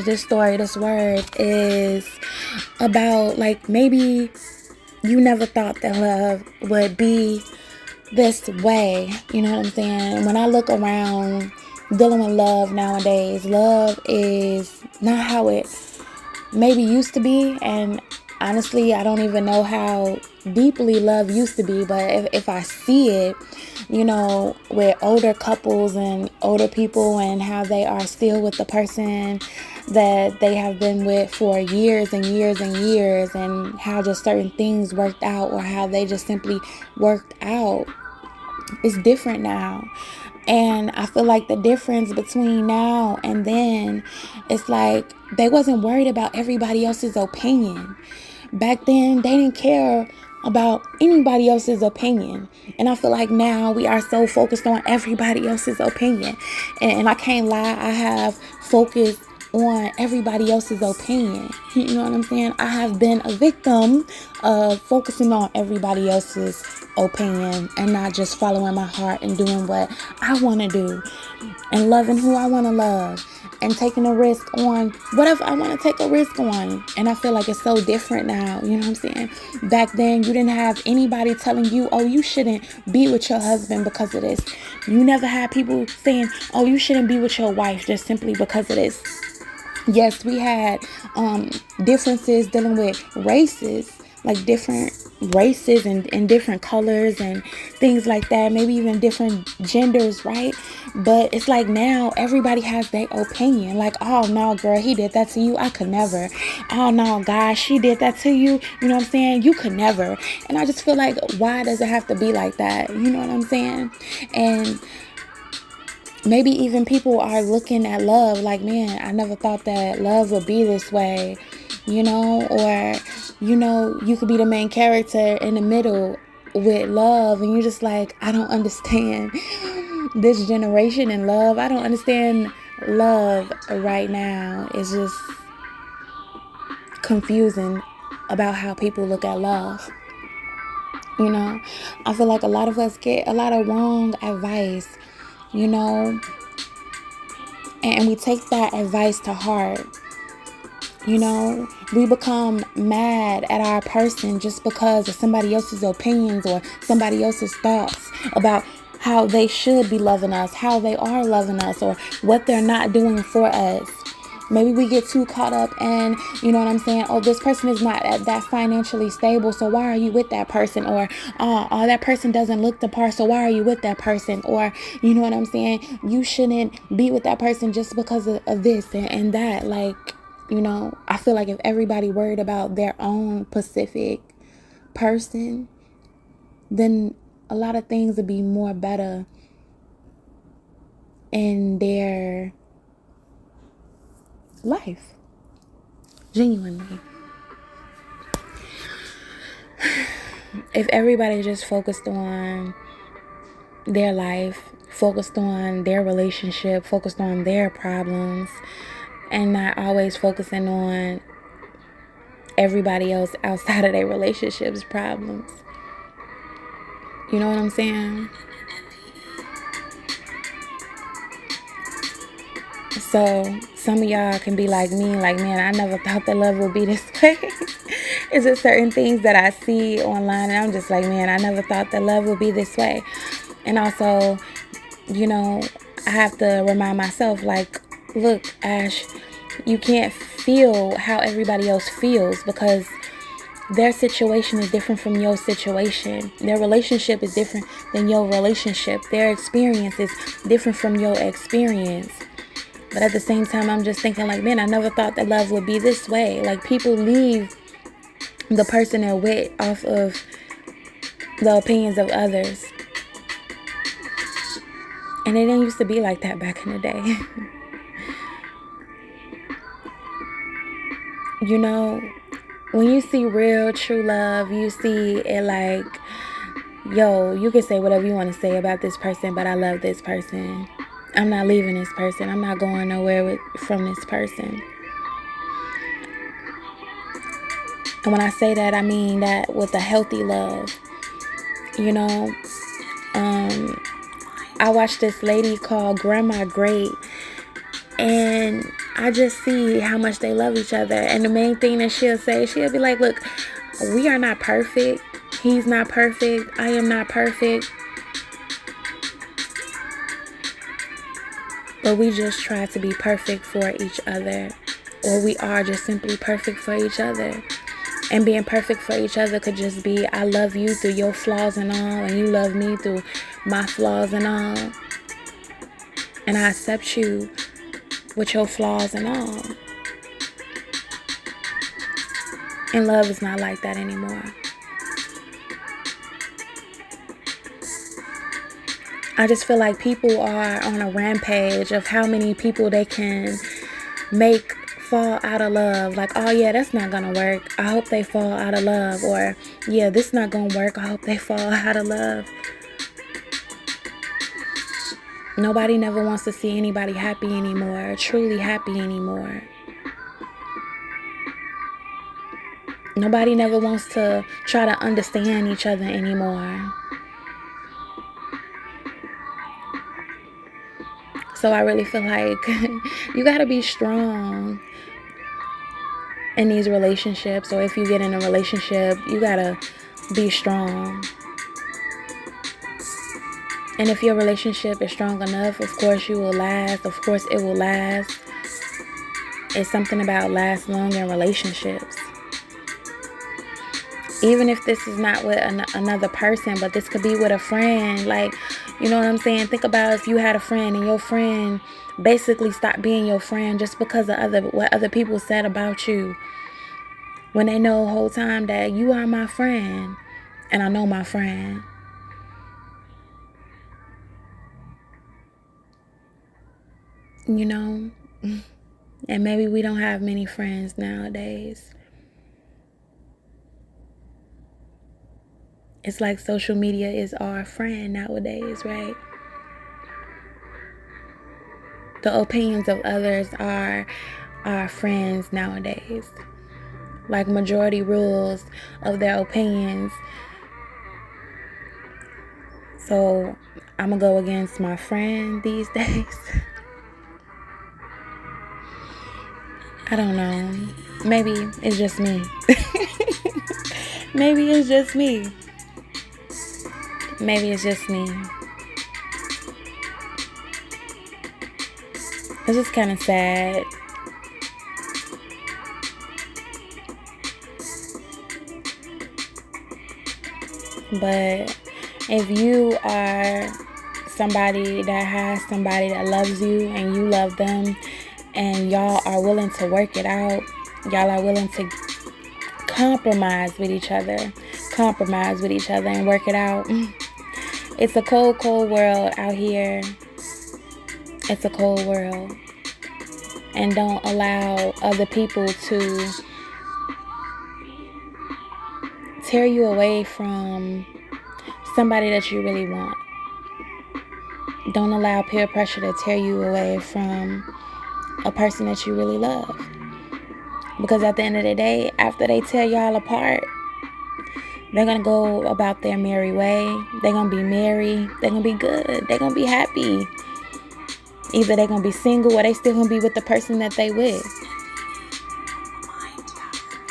this story, this word is about, like, maybe you never thought that love would be this way. You know what I'm saying? When I look around dealing with love nowadays, love is not how it maybe used to be. And honestly, I don't even know how deeply love used to be. But if I see it, you know, with older couples and older people and how they are still with the person that they have been with for years and years and years, and how just certain things worked out or how they just simply worked out, it's different now. And I feel like the difference between now and then, it's like they wasn't worried about everybody else's opinion. Back then, they didn't care about anybody else's opinion. And I feel like now we are so focused on everybody else's opinion. And I can't lie, I have focused on everybody else's opinion. You know what I'm saying? I have been a victim of focusing on everybody else's opinion and not just following my heart and doing what I want to do and loving who I want to love and taking a risk on whatever I want to take a risk on. And I feel like it's so different now. You know what I'm saying? Back then, you didn't have anybody telling you, oh, you shouldn't be with your husband because of this. You never had people saying, oh, you shouldn't be with your wife just simply because of this. Yes, we had differences dealing with races, like different races and different colors and things like that, maybe even different genders, right? But it's like now everybody has their opinion. Like, oh no, girl, he did that to you, I could never. Oh no, guy, she did that to you, you know what I'm saying, you could never. And I just feel like, why does it have to be like that? You know what I'm saying? And maybe even people are looking at love like, man, I never thought that love would be this way, you know? Or, you know, you could be the main character in the middle with love, and you're just like, I don't understand this generation in love. I don't understand love right now. It's just confusing about how people look at love. You know, I feel like a lot of us get a lot of wrong advice, you know, and we take that advice to heart. You know, we become mad at our person just because of somebody else's opinions or somebody else's thoughts about how they should be loving us, how they are loving us, or what they're not doing for us. Maybe we get too caught up and, you know what I'm saying, oh, this person is not that financially stable, so why are you with that person? Or, oh, that person doesn't look the part, so why are you with that person? Or, you know what I'm saying, you shouldn't be with that person just because of this and that. Like, you know, I feel like if everybody worried about their own specific person, then a lot of things would be more better in their life. Genuinely. If everybody just focused on their life, focused on their relationship, focused on their problems, and not always focusing on everybody else outside of their relationships problems. You know what I'm saying? So some of y'all can be like me, like, man, I never thought that love would be this way. It's just certain things that I see online and I'm just like, man, I never thought that love would be this way. And also, you know, I have to remind myself, like, look, Ash, you can't feel how everybody else feels because their situation is different from your situation. Their relationship is different than your relationship. Their experience is different from your experience. But at the same time, I'm just thinking like, man, I never thought that love would be this way. Like, people leave the person they're with off of the opinions of others. And it didn't used to be like that back in the day. You know, when you see real, true love, you see it like, yo, you can say whatever you want to say about this person, but I love this person. I'm not leaving this person. I'm not going nowhere from this person. And when I say that, I mean that with a healthy love. You know, I watched this lady called Grandma Great, and I just see how much they love each other. And the main thing that she'll say, she'll be like, look, we are not perfect. He's not perfect. I am not perfect. But we just try to be perfect for each other. Or we are just simply perfect for each other. And being perfect for each other could just be, I love you through your flaws and all, and you love me through my flaws and all. And I accept you with your flaws and all. And love is not like that anymore. I just feel like people are on a rampage of how many people they can make fall out of love. Like, oh yeah, that's not gonna work. I hope they fall out of love. Or, yeah, this not gonna work. I hope they fall out of love. Nobody never wants to see anybody happy anymore, truly happy anymore. Nobody never wants to try to understand each other anymore. So I really feel like you gotta be strong in these relationships. Or if you get in a relationship, you gotta be strong. And if your relationship is strong enough, of course you will last. Of course it will last. It's something about last long in relationships. Even if this is not with another person, but this could be with a friend. Like, you know what I'm saying? Think about if you had a friend and your friend basically stopped being your friend just because of what other people said about you. When they know the whole time that you are my friend and I know my friend. You know? And maybe we don't have many friends nowadays. It's like social media is our friend nowadays, right? The opinions of others are our friends nowadays. Like majority rules of their opinions. So I'm going to go against my friend these days. I don't know. Maybe it's just me. Maybe it's just me. Maybe it's just me. It's just kind of sad. But if you are somebody that has somebody that loves you and you love them and y'all are willing to work it out, y'all are willing to compromise with each other and work it out. It's a cold, cold world out here. It's a cold world. And don't allow other people to tear you away from somebody that you really want. Don't allow peer pressure to tear you away from a person that you really love. Because at the end of the day, after they tear y'all apart, they're going to go about their merry way. They're going to be merry. They're going to be good. They're going to be happy. Either they're going to be single or they still going to be with the person that they with.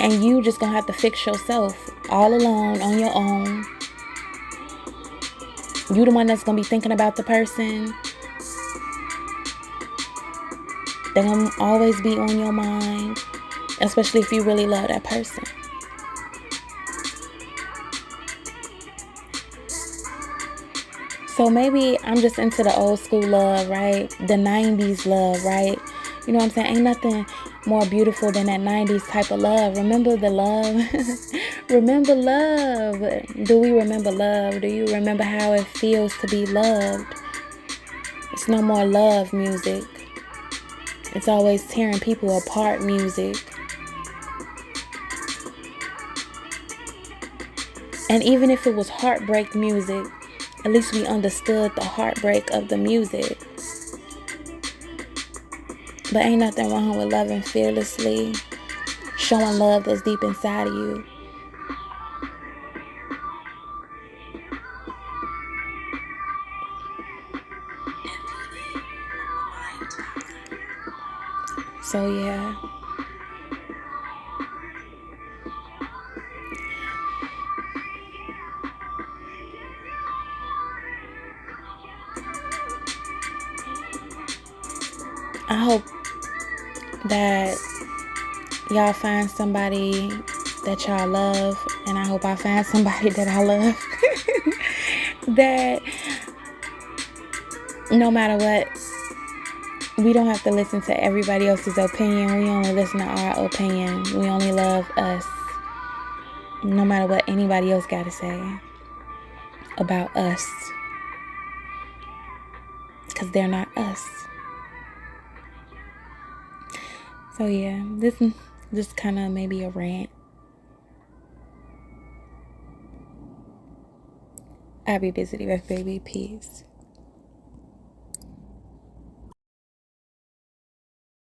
And you just going to have to fix yourself all alone on your own. You the one that's going to be thinking about the person. They're going to always be on your mind. Especially if you really love that person. So maybe I'm just into the old school love, right? The 90's love, right? You know what I'm saying? Ain't nothing more beautiful than that 90's type of love. Remember the love? Remember love. Do we remember love? Do you remember how it feels to be loved? It's no more love music. It's always tearing people apart music. And even if it was heartbreak music, at least we understood the heartbreak of the music. But ain't nothing wrong with loving fearlessly, showing love that's deep inside of you. So yeah. I hope that y'all find somebody that y'all love, and I hope I find somebody that I love. That no matter what, we don't have to listen to everybody else's opinion. We only listen to our opinion. We only love us. No matter what anybody else got to say about us. Because they're not us. So yeah, this kind of maybe a rant. I'll be busy with baby. Peace.